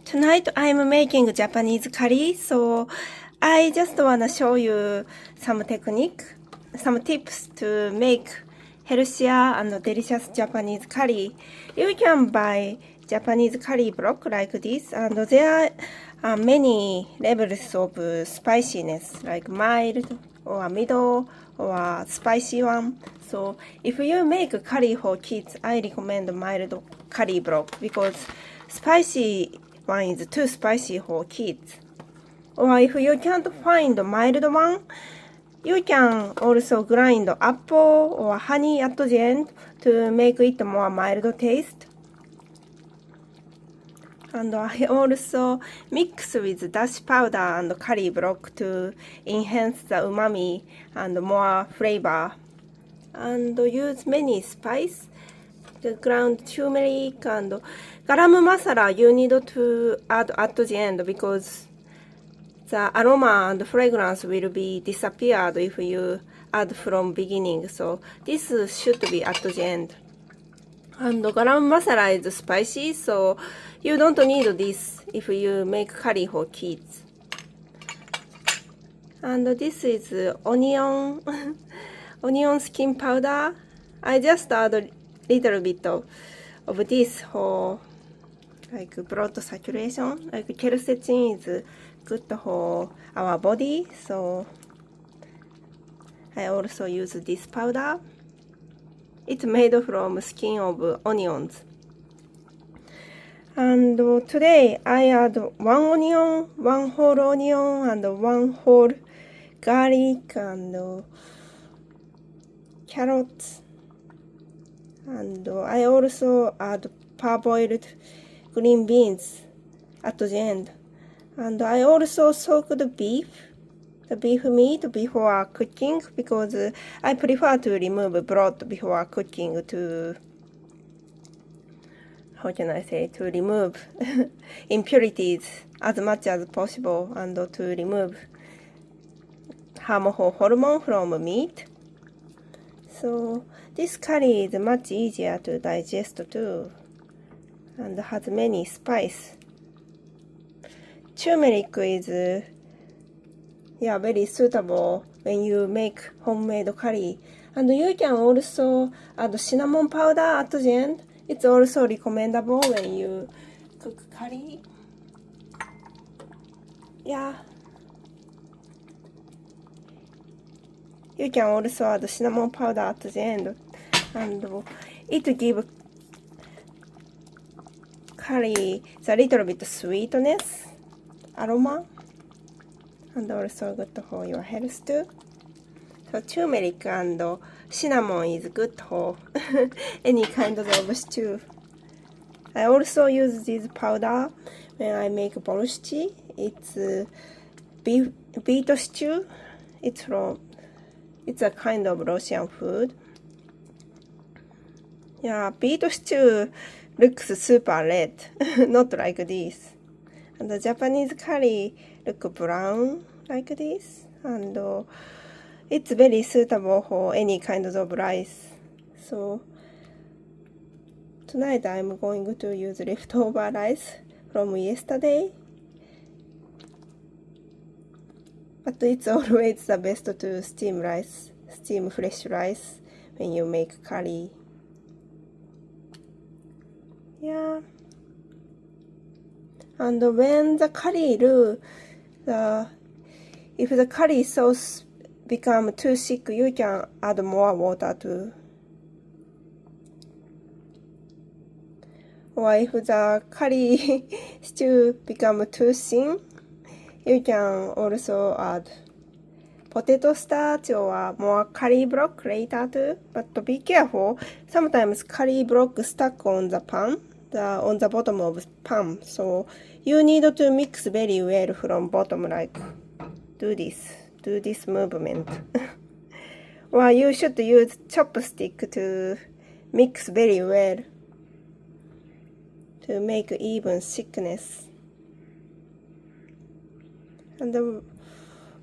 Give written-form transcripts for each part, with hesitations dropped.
Tonight I'm making Japanese curry, so I just wanna show you some technique, some tips to make healthier and delicious Japanese curry. You can buy Japanese curry block like this, and there are many levels of spiciness, like mild or middle or spicy one. So if you make curry for kids, I recommend mild curry block because spicy one is too spicy for kids. Or if you can't find mild one, you can also grind apple or honey at the end to make it more mild taste. And I also mix with dashi powder and curry block to enhance the umami and more flavor. And use many spice, the ground turmeric and garam masala you need to add at the end because the aroma and fragrance will be disappeared if you add from beginning. So this should be at the end. And garam masala is spicy, so you don't need this if you make curry for kids. And this is onion, onion skin powder. I just add a little bit of this for like blood circulation. Like quercetin is good for our body, so I also use this powder. It's made from skin of onions. And today I add one onion, one whole onion, and one whole garlic and carrots. And I also add parboiled green beans at the end. And I also soak the beef meat before cooking because I prefer to remove broth before cooking to, how can I say, to remove impurities as much as possible and to remove harmful hormone from meat. So this curry is much easier to digest too and has many spice. Turmeric is very suitable when you make homemade curry. And you can also add cinnamon powder at the end. It's also recommendable when you cook curry. Yeah. You can also add cinnamon powder at the end. And it gives curry a little bit sweetness, aroma. And also good for your health too. So turmeric and cinnamon is good for any kind of stew. I also use this powder when I make borscht. It's beet stew. It's a kind of Russian food. Yeah, beet stew looks super red, not like this. And the Japanese curry look brown like this, and it's very suitable for any kind of rice. So tonight I'm going to use leftover rice from yesterday, but it's always the best to steam fresh rice when you make curry. Yeah. And when the curry if the curry sauce become too thick, you can add more water too. Or if the curry stew become too thin, you can also add potato starch or more curry block later too. But be careful, sometimes curry block stuck on the pan. On the bottom of pan, so you need to mix very well from bottom, like do this movement. Or you should use chopstick to mix very well to make even thickness. And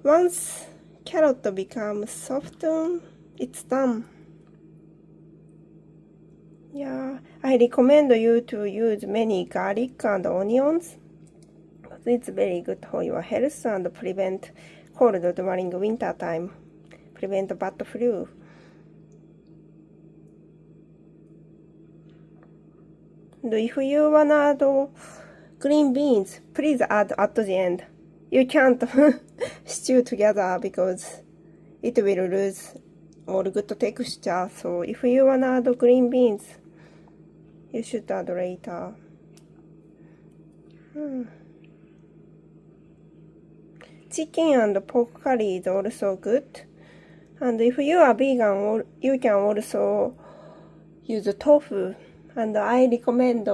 once carrot becomes softened, it's done. Yeah, I recommend you to use many garlic and onions So it's very good for your health and prevent cold during winter time. Prevent bad flu. And if you wanna add green beans, please add at the end. You can't stew together because it will lose all good texture. So if you wanna add green beans, you should add later. Chicken and pork curry is also good. And if you are vegan, you can also use tofu. And I recommend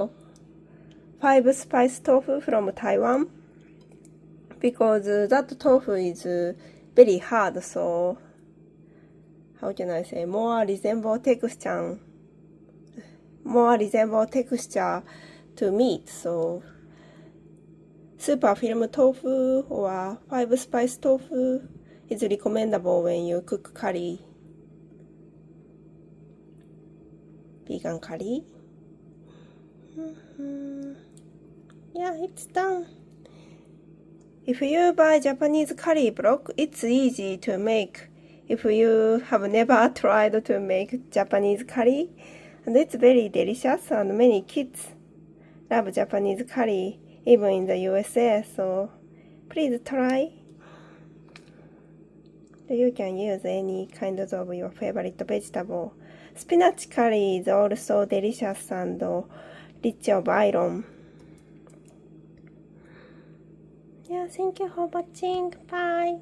5 spice tofu from Taiwan because that tofu is very hard, so how can I say, more resemble texture to meat. So super firm tofu or 5 spice tofu is recommendable when you cook curry. Vegan curry. Yeah, it's done. If you buy Japanese curry block, it's easy to make if you have never tried to make Japanese curry. And it's very delicious, and many kids love Japanese curry, even in the USA, so please try. You can use any kind of your favorite vegetable. Spinach curry is also delicious and rich of iron. Yeah, thank you for watching. Bye.